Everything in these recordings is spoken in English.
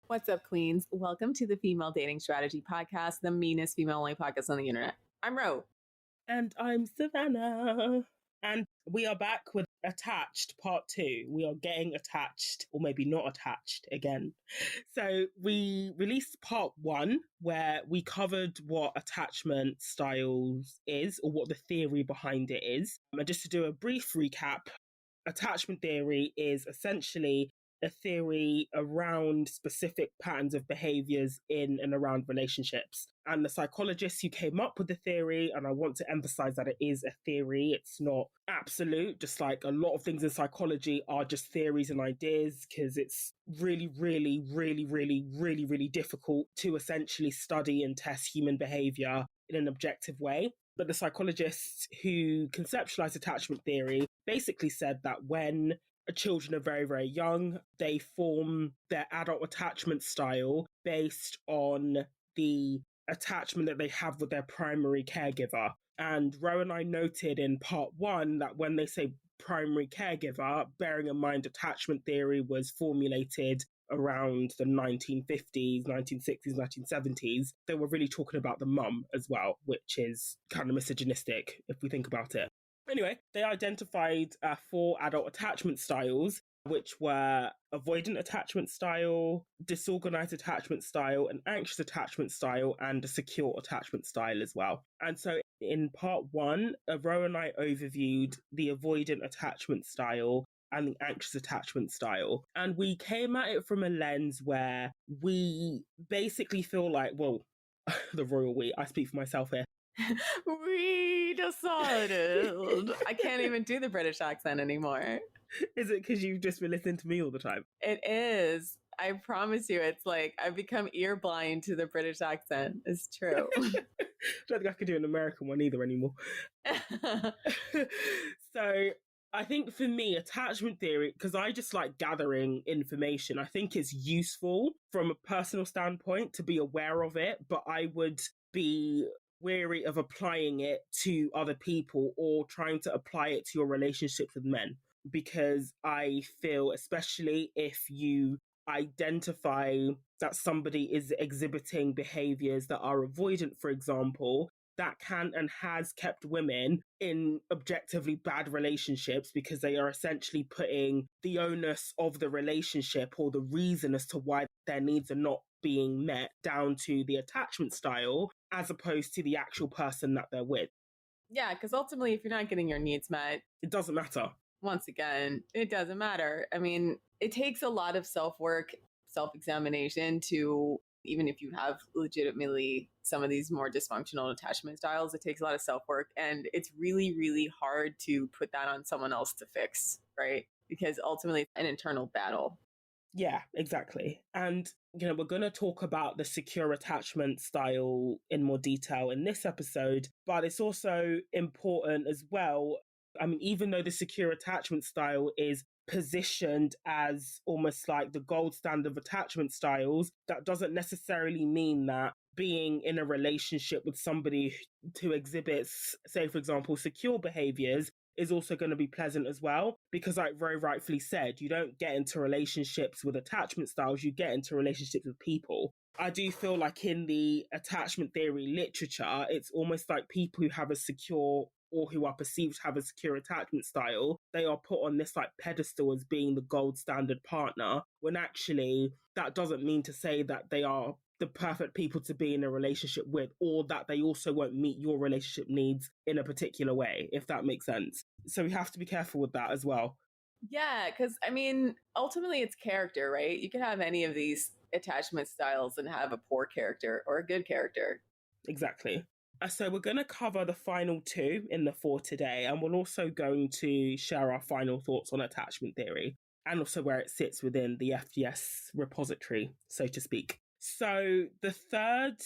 What's up, queens? Welcome to the Female Dating Strategy Podcast, the meanest female-only podcast on the internet. I'm Ro. And I'm Savannah. And we are back with Attached Part 2. We are getting attached, or maybe not attached again. So we released Part 1, where we covered what attachment styles is, or what the theory behind it is. And just to do a brief recap, attachment theory is essentially a theory around specific patterns of behaviors in and around relationships. And the psychologists who came up with the theory, and I want to emphasize that it is a theory, it's not absolute, just like a lot of things in psychology are just theories and ideas, because it's really difficult to essentially study and test human behavior in an objective way. But the psychologists who conceptualized attachment theory basically said that when children are very young, they form their adult attachment style based on the attachment that they have with their primary caregiver. And Ro and I noted in Part 1 that when they say primary caregiver, bearing in mind attachment theory was formulated around the 1950s, 1960s, 1970s, they were really talking about the mum as well, which is kind of misogynistic if we think about it. Anyway, they identified 4 adult attachment styles, which were avoidant attachment style, disorganized attachment style, an anxious attachment style, and a secure attachment style as well. And so in Part 1, Ro and I overviewed the avoidant attachment style and the anxious attachment style. And we came at it from a lens where we basically feel like, well, the royal we, I speak for myself here. We decided. I can't even do the British accent anymore. Is it because you've just been listening to me all the time? It is. I promise you, it's like I've become ear blind to the British accent. It's true. I don't think I could do an American one either anymore. So I think for me, attachment theory, because I just like gathering information, I think it's useful from a personal standpoint to be aware of it, but I would be wary of applying it to other people or trying to apply it to your relationships with men. Because I feel, especially if you identify that somebody is exhibiting behaviors that are avoidant, for example, that can and has kept women in objectively bad relationships because they are essentially putting the onus of the relationship or the reason as to why their needs are not being met down to the attachment style as opposed to the actual person that they're with. Yeah, because ultimately, if you're not getting your needs met, it doesn't matter. Once again, it doesn't matter. I mean, it takes a lot of self-work, self-examination to, even if you have legitimately some of these more dysfunctional attachment styles, it takes a lot of self-work. And it's really hard to put that on someone else to fix, right? Because ultimately it's an internal battle. Yeah, exactly. And, we're going to talk about the secure attachment style in more detail in this episode, but it's also important as well. I mean, even though the secure attachment style is positioned as almost like the gold standard of attachment styles, that doesn't necessarily mean that being in a relationship with somebody who exhibits, say, for example, secure behaviors is also going to be pleasant as well. Because like very rightfully said, you don't get into relationships with attachment styles, you get into relationships with people. I do feel like in the attachment theory literature, it's almost like people who have a secure or who are perceived to have a secure attachment style, they are put on this like pedestal as being the gold standard partner, when actually that doesn't mean to say that they are the perfect people to be in a relationship with, or that they also won't meet your relationship needs in a particular way, if that makes sense. So we have to be careful with that as well. Yeah, because I mean, ultimately it's character, right? You can have any of these attachment styles and have a poor character or a good character. Exactly. So we're going to cover the final 2 in the 4 today, and we're also going to share our final thoughts on attachment theory and also where it sits within the FDS repository, so to speak. So the third,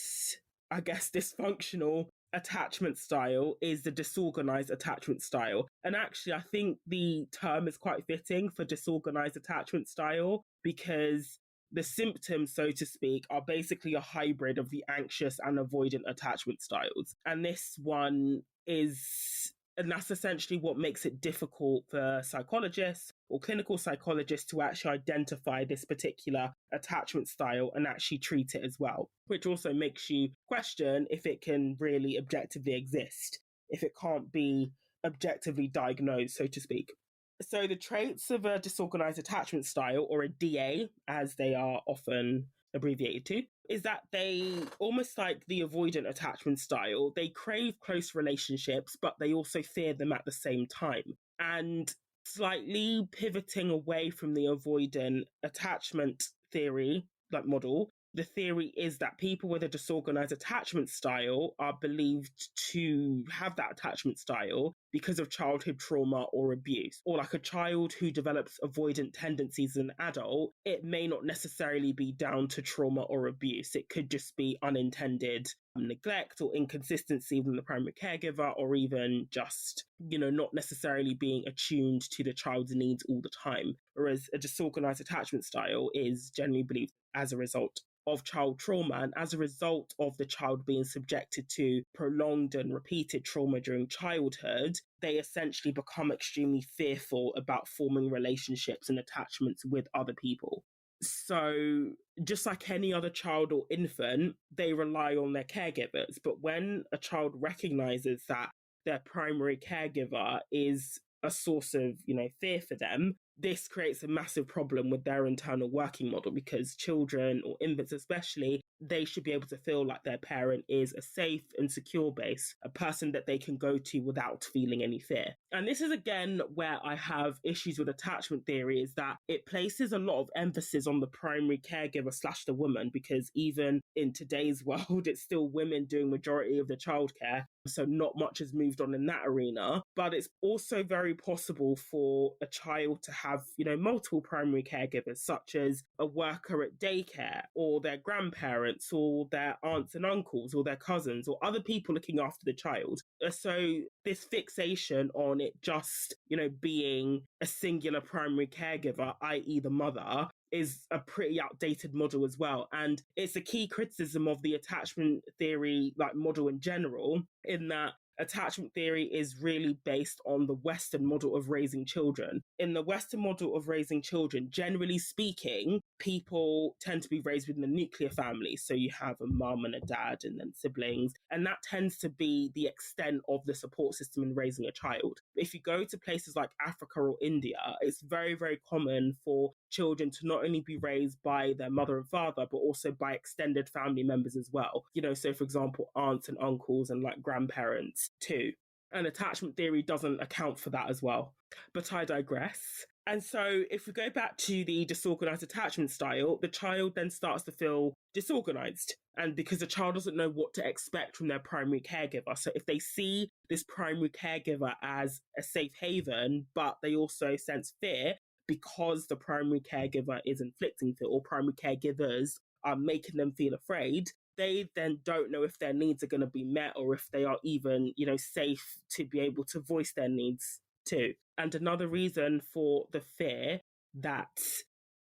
I guess, dysfunctional attachment style is the disorganized attachment style. And actually, I think the term is quite fitting for disorganized attachment style because the symptoms, so to speak, are basically a hybrid of the anxious and avoidant attachment styles. And this one is, and that's essentially what makes it difficult for psychologists or clinical psychologists to actually identify this particular attachment style and actually treat it as well, which also makes you question if it can really objectively exist, if it can't be objectively diagnosed, so to speak. So the traits of a disorganized attachment style, or a DA, as they are often abbreviated to, is that they, almost like the avoidant attachment style, they crave close relationships, but they also fear them at the same time. And slightly pivoting away from the avoidant attachment theory, like model, the theory is that people with a disorganized attachment style are believed to have that attachment style because of childhood trauma or abuse. Or like a child who develops avoidant tendencies as an adult, it may not necessarily be down to trauma or abuse. It could just be unintended neglect or inconsistency from the primary caregiver, or even just, not necessarily being attuned to the child's needs all the time. Whereas a disorganized attachment style is generally believed as a result of child trauma, and as a result of the child being subjected to prolonged and repeated trauma during childhood, they essentially become extremely fearful about forming relationships and attachments with other people. So just like any other child or infant, they rely on their caregivers. But when a child recognizes that their primary caregiver is a source of, fear for them, this creates a massive problem with their internal working model, because children, or infants especially, they should be able to feel like their parent is a safe and secure base, a person that they can go to without feeling any fear. And this is again where I have issues with attachment theory, is that it places a lot of emphasis on the primary caregiver / the woman, because even in today's world, it's still women doing majority of the childcare. So not much has moved on in that arena, but it's also very possible for a child to have, multiple primary caregivers, such as a worker at daycare, or their grandparents, or their aunts and uncles, or their cousins, or other people looking after the child. So this fixation on it just, being a singular primary caregiver, i.e. the mother, is a pretty outdated model as well. And it's a key criticism of the attachment theory model in general, in that attachment theory is really based on the Western model of raising children. In the Western model of raising children, generally speaking, people tend to be raised within the nuclear family. So you have a mum and a dad and then siblings. And that tends to be the extent of the support system in raising a child. If you go to places like Africa or India, it's very, very common for children to not only be raised by their mother and father, but also by extended family members as well. So for example, aunts and uncles and grandparents too. And attachment theory doesn't account for that as well. But I digress. And so if we go back to the disorganized attachment style, the child then starts to feel disorganized. And because the child doesn't know what to expect from their primary caregiver. So if they see this primary caregiver as a safe haven, but they also sense fear because the primary caregiver is inflicting fear, or primary caregivers are making them feel afraid, they then don't know if their needs are going to be met, or if they are even, safe to be able to voice their needs too. And another reason for the fear that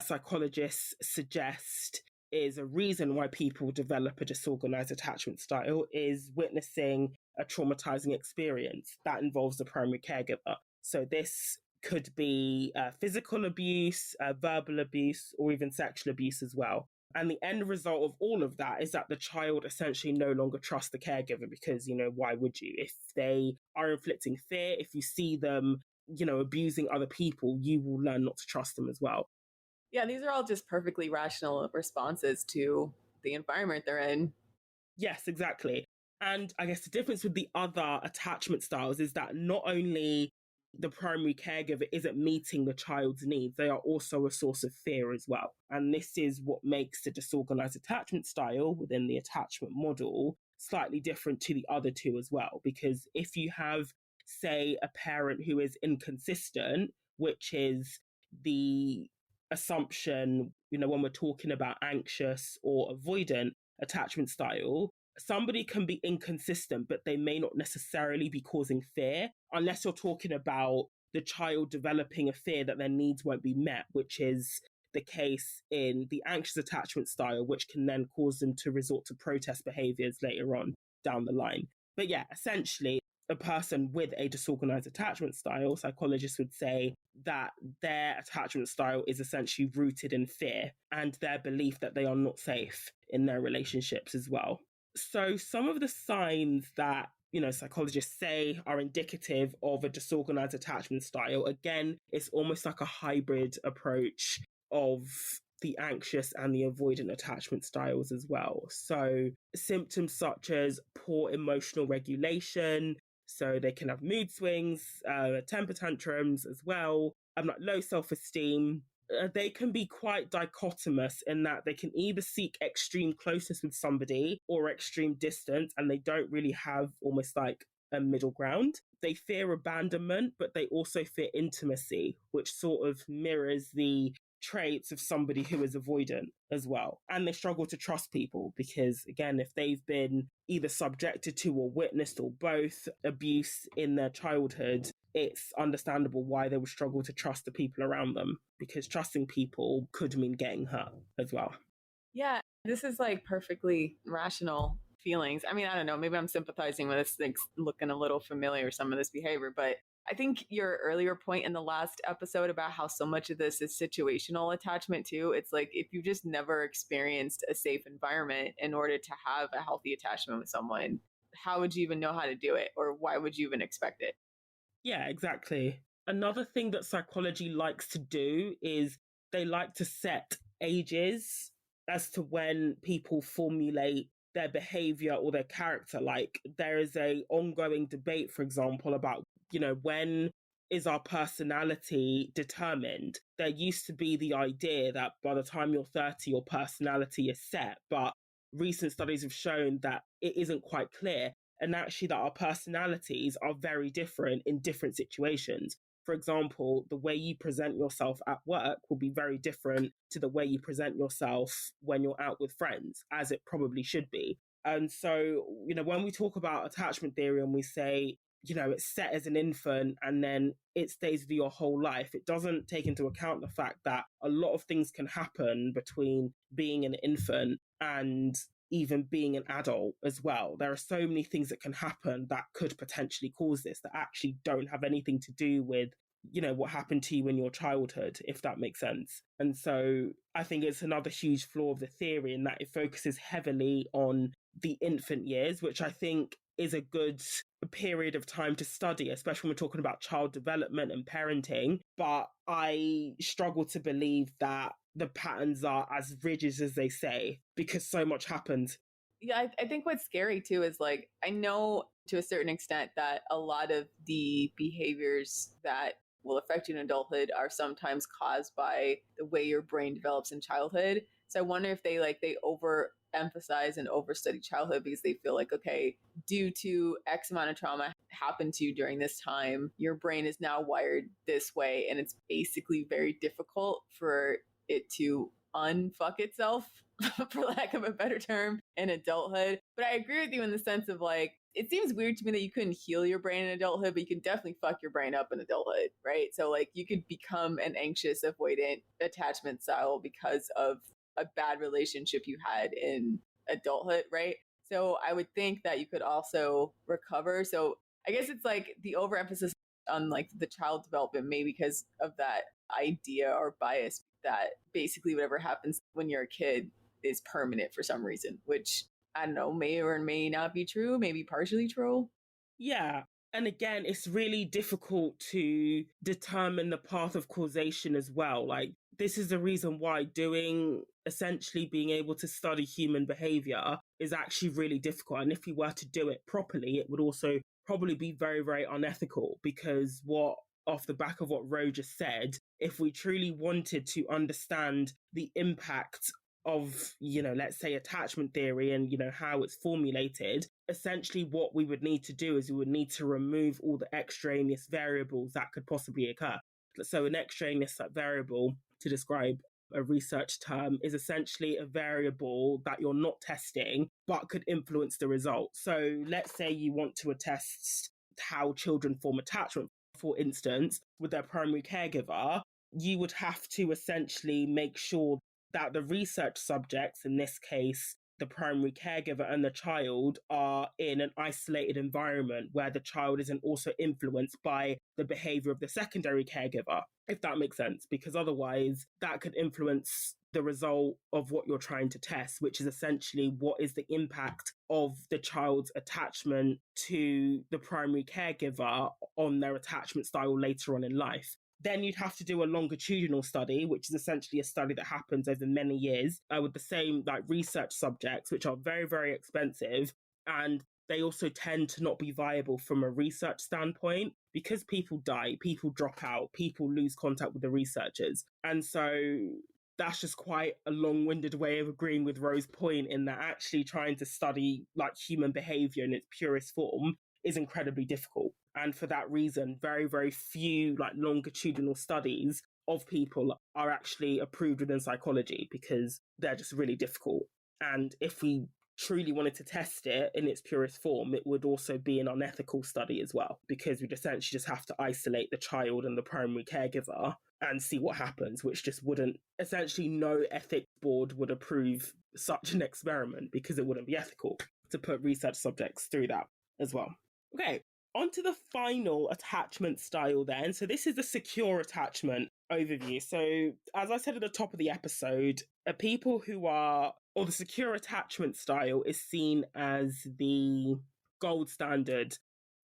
psychologists suggest is a reason why people develop a disorganized attachment style is witnessing a traumatizing experience that involves the primary caregiver. So this could be physical abuse, verbal abuse, or even sexual abuse as well. And the end result of all of that is that the child essentially no longer trusts the caregiver, because, why would you? If they are inflicting fear, if you see them, abusing other people, you will learn not to trust them as well. Yeah, these are all just perfectly rational responses to the environment they're in. Yes, exactly. And I guess the difference with the other attachment styles is that not only the primary caregiver isn't meeting the child's needs, they are also a source of fear as well. And this is what makes the disorganized attachment style within the attachment model slightly different to the other two as well. Because if you have, say, a parent who is inconsistent, which is the assumption, when we're talking about anxious or avoidant attachment style, somebody can be inconsistent, but they may not necessarily be causing fear, unless you're talking about the child developing a fear that their needs won't be met, which is the case in the anxious attachment style, which can then cause them to resort to protest behaviors later on down the line. But yeah, essentially, a person with a disorganized attachment style, psychologists would say that their attachment style is essentially rooted in fear and their belief that they are not safe in their relationships as well. So some of the signs that, psychologists say are indicative of a disorganized attachment style, again, it's almost like a hybrid approach of the anxious and the avoidant attachment styles as well. So symptoms such as poor emotional regulation, so they can have mood swings, temper tantrums as well, like low self-esteem. They can be quite dichotomous in that they can either seek extreme closeness with somebody or extreme distance, and they don't really have almost like a middle ground. They fear abandonment, but they also fear intimacy, which sort of mirrors the traits of somebody who is avoidant as well. And they struggle to trust people because, again, if they've been either subjected to or witnessed or both abuse in their childhood, it's understandable why they would struggle to trust the people around them, because trusting people could mean getting hurt as well. Yeah, this is like perfectly rational feelings. I mean, I don't know, maybe I'm sympathizing with this, things looking a little familiar, some of this behavior, but I think your earlier point in the last episode about how so much of this is situational attachment too, it's like if you just never experienced a safe environment in order to have a healthy attachment with someone, how would you even know how to do it? Or why would you even expect it? Yeah, exactly. Another thing that psychology likes to do is they like to set ages as to when people formulate their behavior or their character. Like there is a ongoing debate, for example, about, when is our personality determined? There used to be the idea that by the time you're 30, your personality is set, but recent studies have shown that it isn't quite clear, and actually that our personalities are very different in different situations. For example, the way you present yourself at work will be very different to the way you present yourself when you're out with friends, as it probably should be. And so, when we talk about attachment theory and we say, it's set as an infant and then it stays with you your whole life, it doesn't take into account the fact that a lot of things can happen between being an infant and even being an adult as well. There are so many things that can happen that could potentially cause this that actually don't have anything to do with, what happened to you in your childhood, if that makes sense. And so I think it's another huge flaw of the theory in that it focuses heavily on the infant years, which I think is a good period of time to study, especially when we're talking about child development and parenting. But I struggle to believe that the patterns are as rigid as they say, because so much happens. Yeah, I think what's scary too is like, I know to a certain extent that a lot of the behaviors that will affect you in adulthood are sometimes caused by the way your brain develops in childhood. So I wonder if they overemphasize and overstudy childhood because they feel like, okay, due to X amount of trauma happened to you during this time, your brain is now wired this way, and it's basically very difficult for it to unfuck itself, for lack of a better term, in adulthood. But I agree with you in the sense of like, it seems weird to me that you couldn't heal your brain in adulthood, but you can definitely fuck your brain up in adulthood, right? So like you could become an anxious, avoidant attachment style because of a bad relationship you had in adulthood, right? So I would think that you could also recover. So I guess it's like the overemphasis on like the child development, maybe because of that idea or bias that basically whatever happens when you're a kid is permanent for some reason, which I don't know, may or may not be true, maybe partially true. Yeah. And again, it's really difficult to determine the path of causation as well. Like, this is the reason why essentially being able to study human behavior is actually really difficult. And if you were to do it properly, it would also probably be very, very unethical, because off the back of what Ro just said, if we truly wanted to understand the impact of, let's say attachment theory and, how it's formulated, essentially what we would need to do is we would need to remove all the extraneous variables that could possibly occur. So an extraneous variable, to describe a research term, is essentially a variable that you're not testing but could influence the result. So let's say you want to test how children form attachment, for instance, with their primary caregiver. You would have to essentially make sure that the research subjects, in this case, the primary caregiver and the child are in an isolated environment where the child isn't also influenced by the behavior of the secondary caregiver, if that makes sense, because otherwise that could influence the result of what you're trying to test, which is essentially what is the impact of the child's attachment to the primary caregiver on their attachment style later on in life. Then you'd have to do a longitudinal study, which is essentially a study that happens over many years with the same like research subjects, which are very, very expensive. And they also tend to not be viable from a research standpoint because people die, people drop out, people lose contact with the researchers. And so that's just quite a long-winded way of agreeing with Rose's point in that actually trying to study like human behavior in its purest form is incredibly difficult. And for that reason, very, very few like longitudinal studies of people are actually approved within psychology because they're just really difficult. And if we truly wanted to test it in its purest form, it would also be an unethical study as well, because we'd essentially just have to isolate the child and the primary caregiver and see what happens, which just wouldn't, essentially no ethics board would approve such an experiment because it wouldn't be ethical to put research subjects through that as well. Okay, on to the final attachment style then. So this is the secure attachment overview. So as I said at the top of the episode, people who are, or the secure attachment style is seen as the gold standard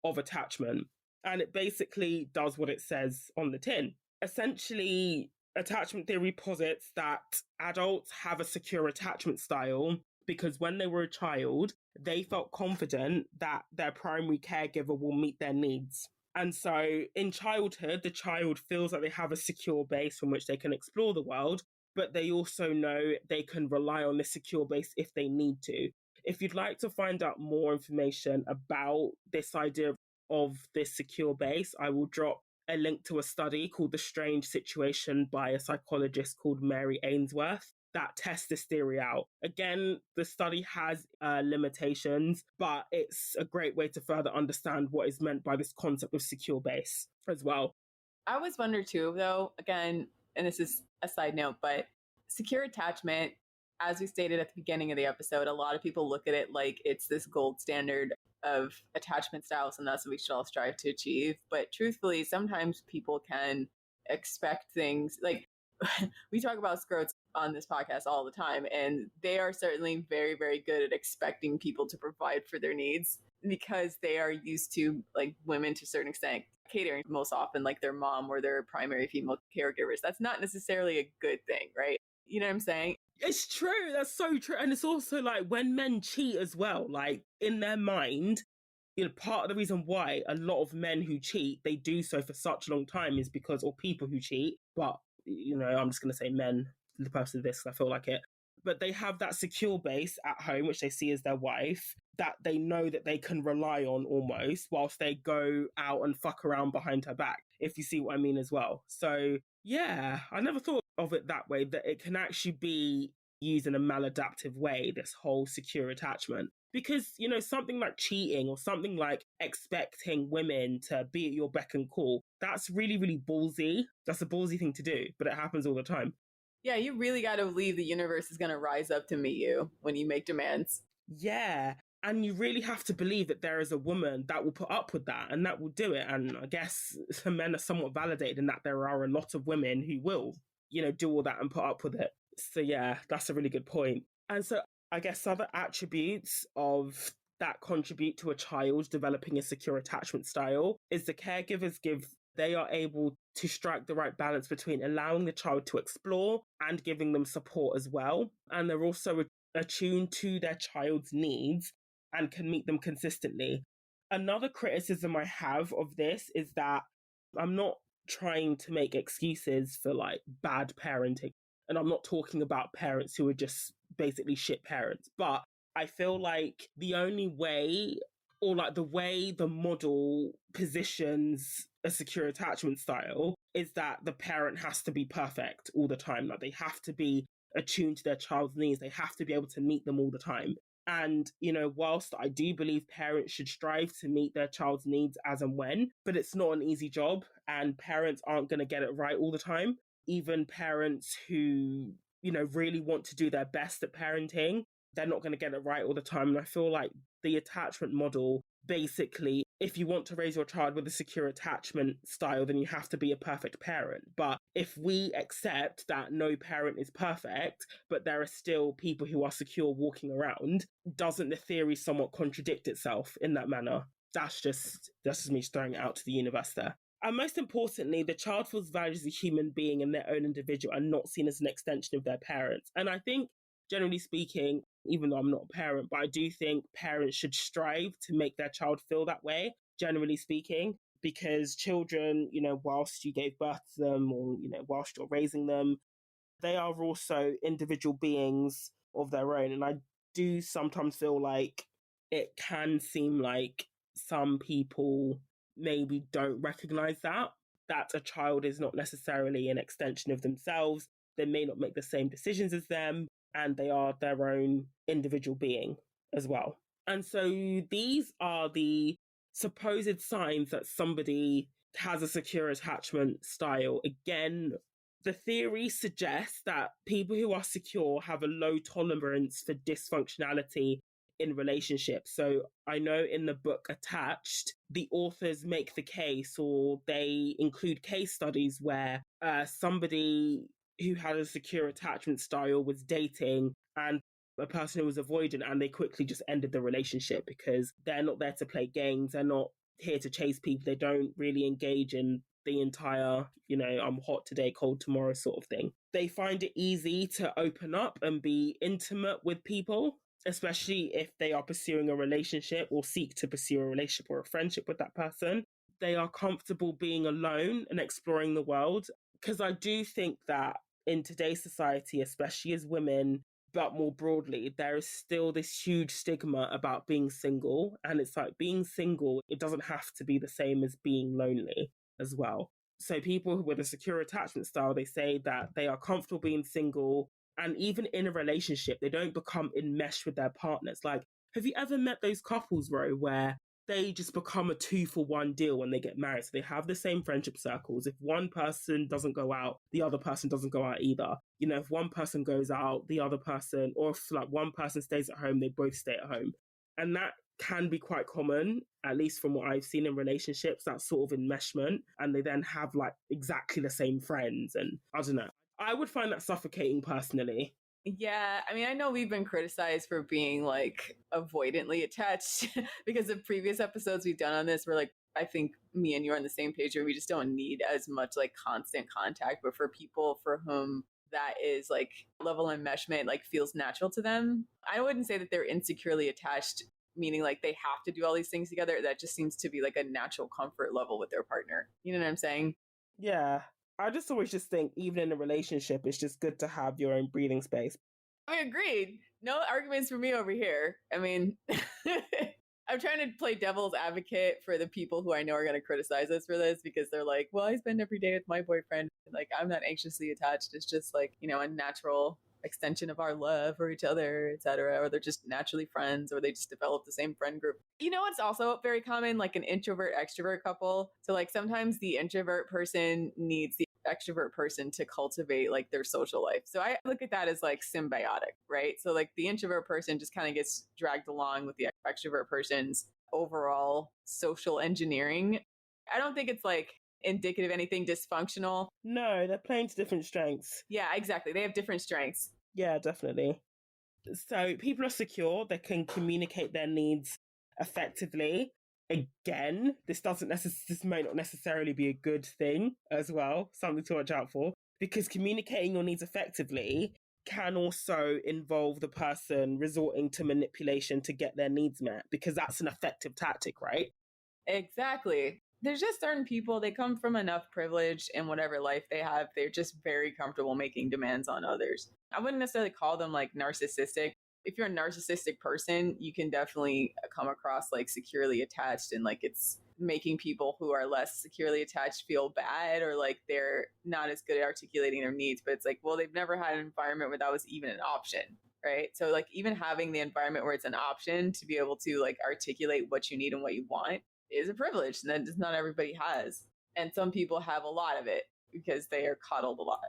of attachment. And it basically does what it says on the tin. Essentially, attachment theory posits that adults have a secure attachment style because when they were a child, they felt confident that their primary caregiver will meet their needs. And so in childhood, the child feels that they have a secure base from which they can explore the world, but they also know they can rely on this secure base if they need to. If you'd like to find out more information about this idea of this secure base, I will drop a link to a study called The Strange Situation by a psychologist called Mary Ainsworth that tests this theory out. Again, the study has limitations, but it's a great way to further understand what is meant by this concept of secure base as well. I always wonder too, though, again, and this is a side note, but secure attachment, as we stated at the beginning of the episode, a lot of people look at it like it's this gold standard of attachment styles and that's what we should all strive to achieve. But truthfully, sometimes people can expect things like we talk about scrotes on this podcast all the time, and they are certainly very, very good at expecting people to provide for their needs because they are used to like women to a certain extent catering most often like their mom or their primary female caregivers. That's not necessarily a good thing, right? You know what I'm saying? It's true. That's so true. And it's also like when men cheat as well, like in their mind, you know, part of the reason why a lot of men who cheat, they do so for such a long time is because, or people who cheat, but, you know, I'm just going to say men, the purpose of this, I feel like it. But they have that secure base at home, which they see as their wife, that they know that they can rely on almost, whilst they go out and fuck around behind her back, if you see what I mean as well. So, yeah, I never thought of it that way, that it can actually be used in a maladaptive way, this whole secure attachment. Because, you know, something like cheating or something like expecting women to be at your beck and call, that's really, really ballsy. That's a ballsy thing to do, but it happens all the time. Yeah, you really got to believe the universe is going to rise up to meet you when you make demands. Yeah. And you really have to believe that there is a woman that will put up with that and that will do it. And I guess men are somewhat validated in that there are a lot of women who will, you know, do all that and put up with it. So yeah, that's a really good point. And so I guess other attributes of that contribute to a child developing a secure attachment style is the caregivers they are able to strike the right balance between allowing the child to explore and giving them support as well. And they're also attuned to their child's needs and can meet them consistently. Another criticism I have of this is that I'm not trying to make excuses for like bad parenting. And I'm not talking about parents who are just basically shit parents, but I feel like the only way, or like the way the model positions a secure attachment style, is that the parent has to be perfect all the time. Like they have to be attuned to their child's needs. They have to be able to meet them all the time. And, you know, whilst I do believe parents should strive to meet their child's needs as and when, but it's not an easy job and parents aren't going to get it right all the time. Even parents who, you know, really want to do their best at parenting, they're not going to get it right all the time. And I feel like the attachment model, basically, if you want to raise your child with a secure attachment style, then you have to be a perfect parent. But if we accept that no parent is perfect, but there are still people who are secure walking around, doesn't the theory somewhat contradict itself in that manner? That's just me throwing it out to the universe there. And most importantly, the child feels valued as a human being and their own individual and not seen as an extension of their parents. And I think, generally speaking, even though I'm not a parent, but I do think parents should strive to make their child feel that way, generally speaking, because children, whilst you gave birth to them or, whilst you're raising them, they are also individual beings of their own. And I do sometimes feel like it can seem like some people maybe don't recognize that a child is not necessarily an extension of themselves. They may not make the same decisions as them, and they are their own individual being as well. And so these are the supposed signs that somebody has a secure attachment style. Again, the theory suggests that people who are secure have a low tolerance for dysfunctionality in relationships. So I know in the book Attached, the authors make the case, or they include case studies where somebody who had a secure attachment style was dating and a person who was avoidant, and they quickly just ended the relationship because they're not there to play games. They're not here to chase people. They don't really engage in the entire, I'm hot today, cold tomorrow sort of thing. They find it easy to open up and be intimate with people, especially if they are pursuing a relationship or seek to pursue a relationship or a friendship with that person. They are comfortable being alone and exploring the world. Because I do think that in today's society, especially as women, but more broadly, there is still this huge stigma about being single. And it's like being single, it doesn't have to be the same as being lonely as well. So people with a secure attachment style, they say that they are comfortable being single. And even in a relationship, they don't become enmeshed with their partners. Like, have you ever met those couples, Ro, where they just become a 2-for-1 deal when they get married? So they have the same friendship circles. If one person doesn't go out, the other person doesn't go out either. If one person goes out, the other person, or if like one person stays at home, they both stay at home. And that can be quite common, at least from what I've seen in relationships, that sort of enmeshment. And they then have like exactly the same friends. And I don't know. I would find that suffocating personally. Yeah, I mean, I know we've been criticized for being like avoidantly attached because of previous episodes we've done on this. We're like, I think me and you are on the same page where we just don't need as much like constant contact. But for people for whom that is like level enmeshment, like feels natural to them, I wouldn't say that they're insecurely attached, meaning like they have to do all these things together. That just seems to be like a natural comfort level with their partner. You know what I'm saying? Yeah. I just always just think, even in a relationship, it's just good to have your own breathing space. I agreed. No arguments for me over here. I mean, I'm trying to play devil's advocate for the people who I know are going to criticize us for this because they're like, well, I spend every day with my boyfriend. Like, I'm not anxiously attached. It's just like, a natural extension of our love for each other, etc. Or they're just naturally friends, or they just develop the same friend group. What's also very common, like an introvert extrovert couple. So like sometimes the introvert person needs the extrovert person to cultivate like their social life. So I look at that as like symbiotic, right? So like the introvert person just kind of gets dragged along with the extrovert person's overall social engineering. I don't think it's like indicative of anything dysfunctional. No, they're playing to different strengths. Yeah, exactly. They have different strengths. Yeah, definitely. So people are secure, they can communicate their needs effectively. Again, this may not necessarily be a good thing as well, something to watch out for, because communicating your needs effectively can also involve the person resorting to manipulation to get their needs met, because that's an effective tactic, right? Exactly. There's just certain people, they come from enough privilege in whatever life they have. They're just very comfortable making demands on others. I wouldn't necessarily call them like narcissistic. If you're a narcissistic person, you can definitely come across like securely attached, and like it's making people who are less securely attached feel bad, or like they're not as good at articulating their needs. But it's like, well, they've never had an environment where that was even an option, right? So like even having the environment where it's an option to be able to like articulate what you need and what you want is a privilege that just not everybody has. And some people have a lot of it because they are coddled a lot.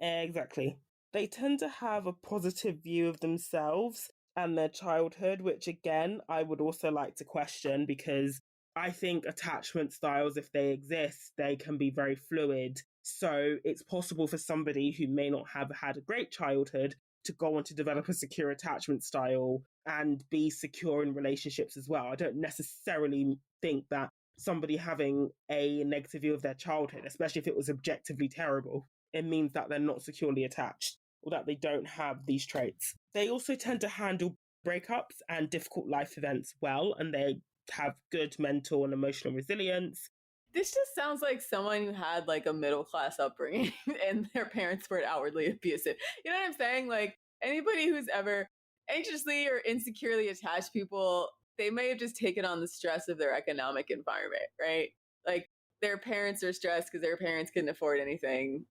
Exactly. They tend to have a positive view of themselves and their childhood, which again, I would also like to question because I think attachment styles, if they exist, they can be very fluid. So it's possible for somebody who may not have had a great childhood to go on to develop a secure attachment style and be secure in relationships as well. I don't necessarily think that somebody having a negative view of their childhood, especially if it was objectively terrible, it means that they're not securely attached or that they don't have these traits. They also tend to handle breakups and difficult life events well, and they have good mental and emotional resilience. This just sounds like someone who had like a middle class upbringing and their parents were outwardly abusive. You know what I'm saying? Like anybody who's ever anxiously or insecurely attached people, they may have just taken on the stress of their economic environment, right? Like their parents are stressed because their parents couldn't afford anything.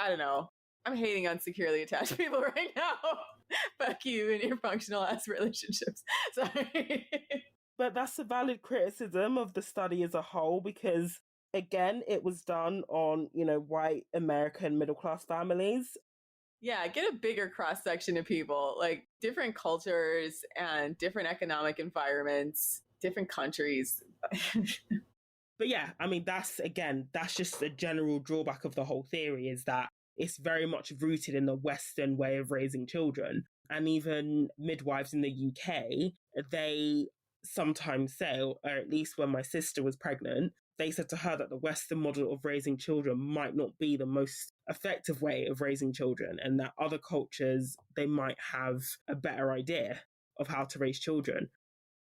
I don't know. I'm hating on securely attached people right now. Fuck you and your functional ass relationships. Sorry. But that's a valid criticism of the study as a whole because, again, it was done on, white American middle class families. Yeah, get a bigger cross section of people, like different cultures and different economic environments, different countries. But yeah, I mean, that's just a general drawback of the whole theory is that it's very much rooted in the Western way of raising children. And even midwives in the UK, they sometimes say, or at least when my sister was pregnant, they said to her that the Western model of raising children might not be the most effective way of raising children, and that other cultures, they might have a better idea of how to raise children.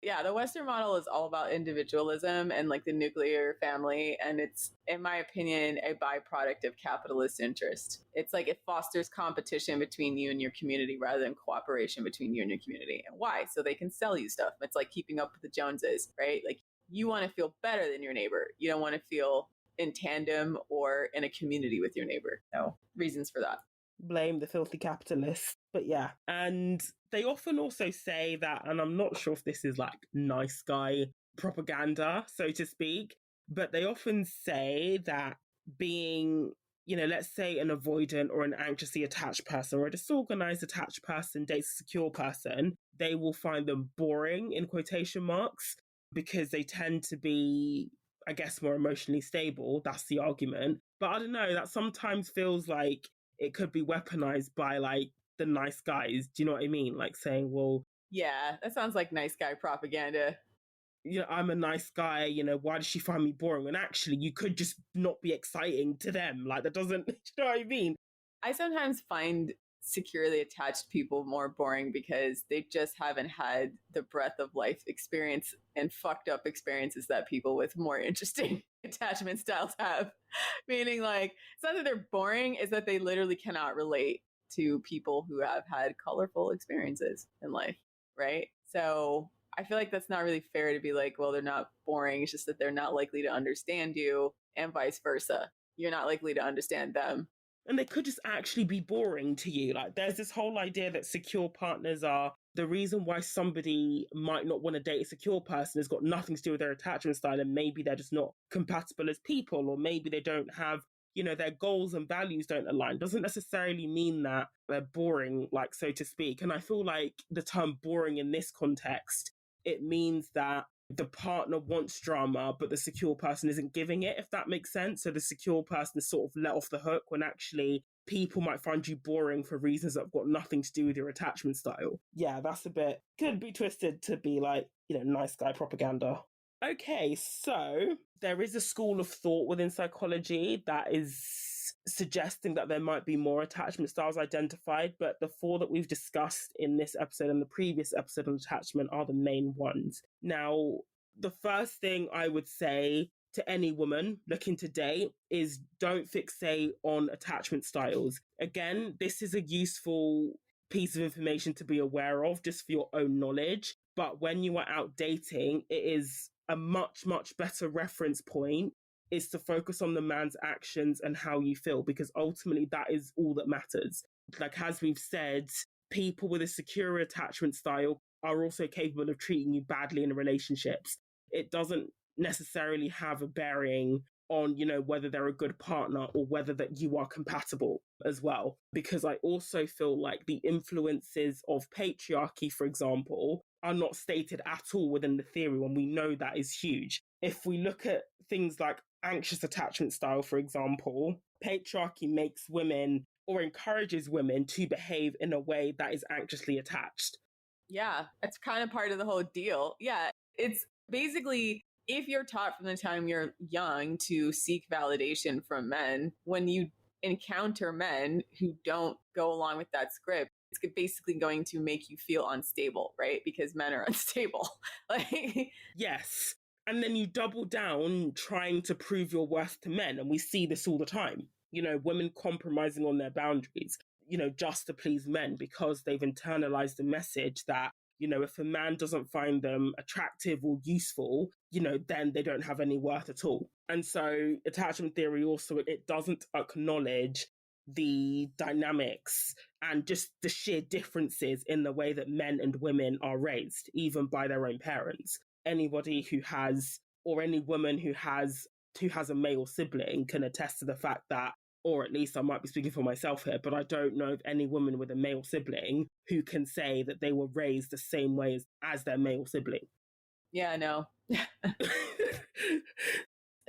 Yeah, the Western model is all about individualism and like the nuclear family. And it's, in my opinion, a byproduct of capitalist interest. It's like it fosters competition between you and your community rather than cooperation between you and your community. And why? So they can sell you stuff. It's like keeping up with the Joneses, right? Like you want to feel better than your neighbor. You don't want to feel in tandem or in a community with your neighbor. No reasons for that. Blame the filthy capitalists. But yeah, and they often also say that, and I'm not sure if this is like nice guy propaganda, so to speak, but they often say that being, let's say an avoidant or an anxiously attached person or a disorganized attached person dates a secure person, they will find them boring in quotation marks because they tend to be, I guess, more emotionally stable. That's the argument. But I don't know, that sometimes feels like it could be weaponized by like the nice guys. Do you know what I mean? Like saying, well, yeah, that sounds like nice guy propaganda. I'm a nice guy, why does she find me boring? And actually, you could just not be exciting to them. Like, that doesn't, do you know what I mean? I sometimes find securely attached people more boring because they just haven't had the breadth of life experience and fucked up experiences that people with more interesting attachment styles have. Meaning, like, it's not that they're boring, it's that they literally cannot relate to people who have had colorful experiences in life, right? So I feel like that's not really fair to be like, well, they're not boring. It's just that they're not likely to understand you, and vice versa. You're not likely to understand them. And they could just actually be boring to you. Like, there's this whole idea that secure partners are the reason why somebody might not want to date a secure person has got nothing to do with their attachment style, and maybe they're just not compatible as people, or maybe they don't have, their goals and values don't align. Doesn't necessarily mean that they're boring, like, so to speak. And I feel like the term boring in this context, it means that the partner wants drama, but the secure person isn't giving it, if that makes sense. So the secure person is sort of let off the hook when actually people might find you boring for reasons that have got nothing to do with your attachment style. Yeah, that's could be twisted to be like, nice guy propaganda. Okay, so there is a school of thought within psychology that is suggesting that there might be more attachment styles identified, but the four that we've discussed in this episode and the previous episode on attachment are the main ones. Now, the first thing I would say to any woman looking to date is don't fixate on attachment styles. Again, this is a useful piece of information to be aware of just for your own knowledge. But when you are out dating, it is a much, much better reference point is to focus on the man's actions and how you feel, because ultimately that is all that matters. Like, as we've said, people with a secure attachment style are also capable of treating you badly in relationships. It doesn't necessarily have a bearing on, whether they're a good partner or whether that you are compatible. as well, because I also feel like the influences of patriarchy, for example, are not stated at all within the theory when we know that is huge. If we look at things like anxious attachment style, for example, patriarchy makes women or encourages women to behave in a way that is anxiously attached. Yeah, that's kind of part of the whole deal. Yeah, it's basically if you're taught from the time you're young to seek validation from men, when you encounter men who don't go along with that script, it's basically going to make you feel unstable, right? Because men are unstable. Like, yes. And then you double down trying to prove your worth to men. And we see this all the time. You know, women compromising on their boundaries, you know, just to please men because they've internalized the message that, you know, if a man doesn't find them attractive or useful, you know, then they don't have any worth at all. And so attachment theory also, it doesn't acknowledge the dynamics and just the sheer differences in the way that men and women are raised, even by their own parents. Anybody who has, or any woman who has a male sibling can attest to the fact that, or at least I might be speaking for myself here, but I don't know of any woman with a male sibling who can say that they were raised the same way as their male sibling. Yeah, no.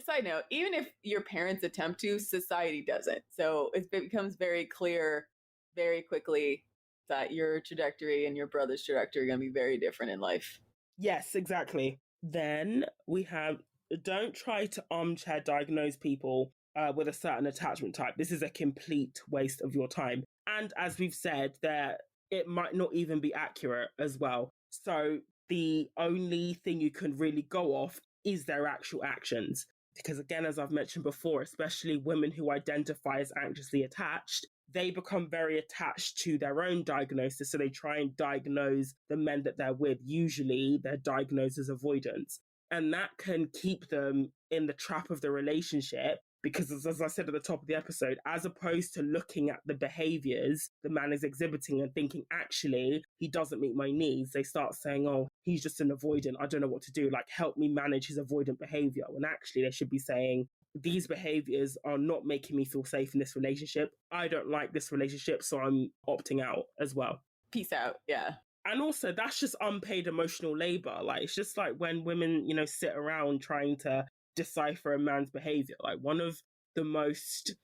Side note, even if your parents attempt to, society doesn't. So it becomes very clear very quickly that your trajectory and your brother's trajectory are going to be very different in life. Yes, exactly. Then we have, don't try to armchair diagnose people with a certain attachment type. This is a complete waste of your time. And as we've said, that it might not even be accurate as well. So the only thing you can really go off is their actual actions. Because again, as I've mentioned before, especially women who identify as anxiously attached, they become very attached to their own diagnosis. So they try and diagnose the men that they're with. Usually they're diagnosed as avoidance. And that can keep them in the trap of the relationship because, as I said at the top of the episode, as opposed to looking at the behaviors the man is exhibiting and thinking, actually, he doesn't meet my needs, they start saying, oh, he's just an avoidant. I don't know what to do. Like, help me manage his avoidant behavior. When actually they should be saying, these behaviors are not making me feel safe in this relationship. I don't like this relationship, so I'm opting out as well. Peace out. Yeah. And also, that's just unpaid emotional labor. Like, it's just like when women, you know, sit around trying to decipher a man's behavior. Like, one of the most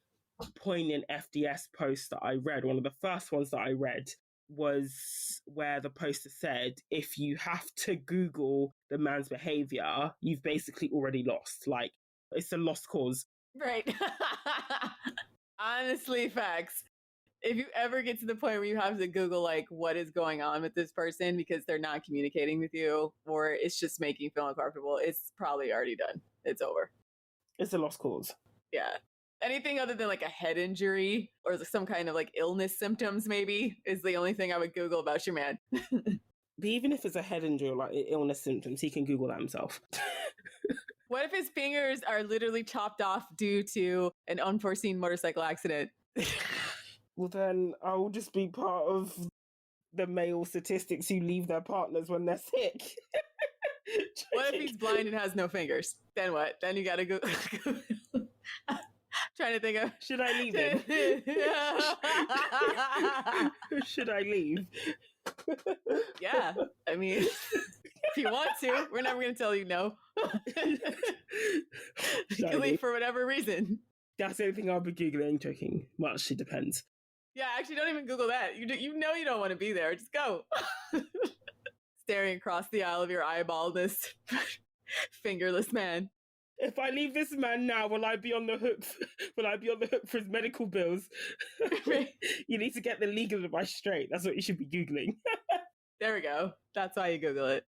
poignant FDS posts that I read, one of the first ones that I read, was where the poster said, if you have to Google the man's behavior, you've basically already lost. Like, it's a lost cause. Right. Honestly, facts. If you ever get to the point where you have to Google, like, what is going on with this person because they're not communicating with you or it's just making you feel uncomfortable, it's probably already done. It's over. It's a lost cause. Yeah. Anything other than like a head injury or some kind of like illness symptoms, maybe, is the only thing I would Google about your man. But even if it's a head injury or like illness symptoms, he can Google that himself. What if his fingers are literally chopped off due to an unforeseen motorcycle accident? Well, then I'll just be part of the male statistics who leave their partners when they're sick. What if he's blind and has no fingers? Then what? Then you gotta go. Trying to think of. Should I leave him? Should I leave? Yeah, I mean, if you want to, we're never going to tell you no. You can leave for whatever reason. That's the only thing I'll be Googling. Joking. Much, it depends. Yeah, actually, don't even Google that. You know you don't want to be there. Just go. Staring across the aisle of your eyeballness, fingerless man. If I leave this man now, will I be on the hook? Will I be on the hook for his medical bills? You need to get the legal advice straight. That's what you should be Googling. There we go. That's why you Google it.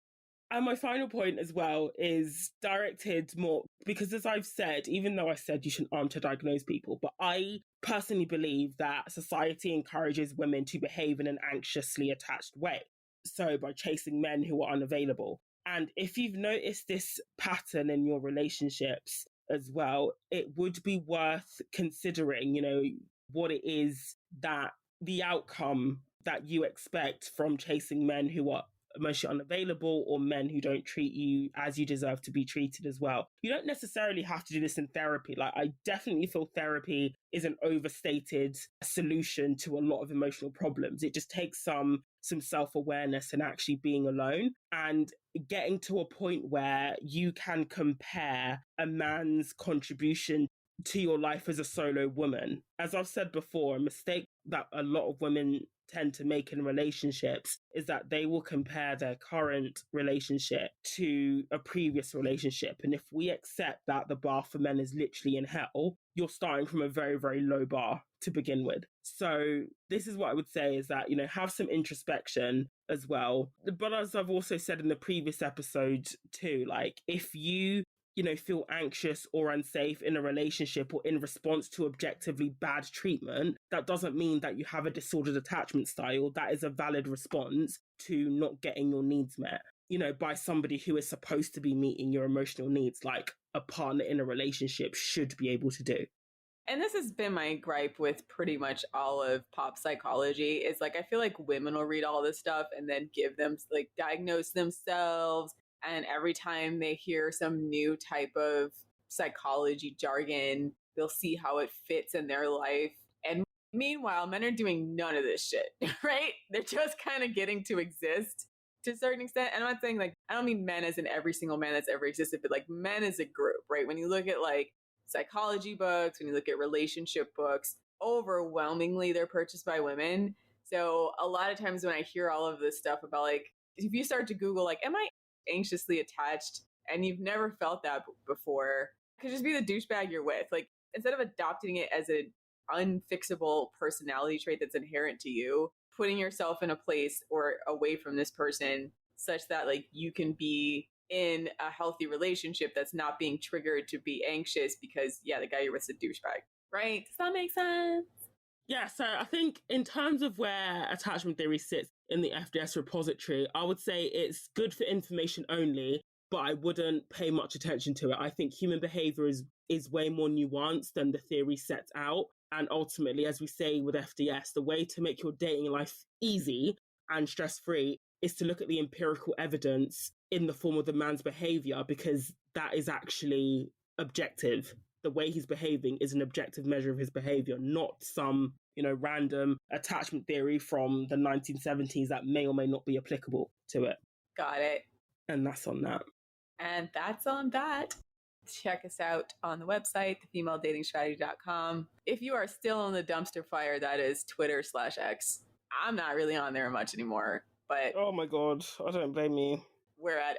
And my final point as well is directed more, because as I've said, even though I said you shouldn't armchair diagnose people, but I personally believe that society encourages women to behave in an anxiously attached way. So by chasing men who are unavailable. And if you've noticed this pattern in your relationships as well, it would be worth considering, you know, what it is that the outcome that you expect from chasing men who are emotionally unavailable, or men who don't treat you as you deserve to be treated as well. You don't necessarily have to do this in therapy. Like, I definitely feel therapy is an overstated solution to a lot of emotional problems. It just takes some self-awareness and actually being alone and getting to a point where you can compare a man's contribution to your life as a solo woman. As I've said before, a mistake that a lot of women tend to make in relationships is that they will compare their current relationship to a previous relationship. And if we accept that the bar for men is literally in hell, you're starting from a very, very low bar to begin with. So this is what I would say, is that, have some introspection as well. But as I've also said in the previous episode too, like, if you feel anxious or unsafe in a relationship or in response to objectively bad treatment, that doesn't mean that you have a disordered attachment style. That is a valid response to not getting your needs met, by somebody who is supposed to be meeting your emotional needs, like a partner in a relationship should be able to do. And this has been my gripe with pretty much all of pop psychology, is like, I feel like women will read all this stuff and then diagnose themselves. And every time they hear some new type of psychology jargon, they'll see how it fits in their life. And meanwhile, men are doing none of this shit, right? They're just kind of getting to exist to a certain extent. And I'm not saying, like, I don't mean men as in every single man that's ever existed, but like men as a group, right? When you look at like psychology books, when you look at relationship books, overwhelmingly they're purchased by women. So a lot of times when I hear all of this stuff about, like, if you start to Google, like, am I anxiously attached, and you've never felt that before, it could just be the douchebag you're with. Like, instead of adopting it as an unfixable personality trait that's inherent to you, putting yourself in a place or away from this person such that, like, you can be in a healthy relationship that's not being triggered to be anxious because, the guy you're with is a douchebag, right? Does that make sense? Yeah, so I think in terms of where attachment theory sits in the FDS repository, I would say it's good for information only, but I wouldn't pay much attention to it. I think human behavior is way more nuanced than the theory sets out. And ultimately, as we say with FDS, the way to make your dating life easy and stress-free is to look at the empirical evidence in the form of the man's behavior, because that is actually objective. The way he's behaving is an objective measure of his behavior, not some, random attachment theory from the 1970s that may or may not be applicable to it. Got it. And that's on that. And that's on that. Check us out on the website, thefemaledatingsstrategy.com. If you are still on the dumpster fire, that is Twitter/X. I'm not really on there much anymore, but... Oh my God, I don't blame you. We're at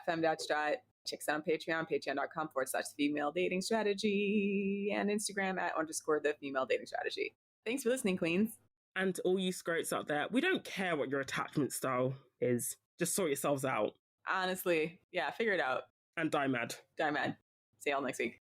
fem.strat. Check us out on Patreon, patreon.com/female dating strategy, and Instagram @_the female dating strategy. Thanks for listening, queens. And all you scrotes out there, we don't care what your attachment style is. Just sort yourselves out. Honestly, figure it out. And die mad. Die mad. See y'all next week.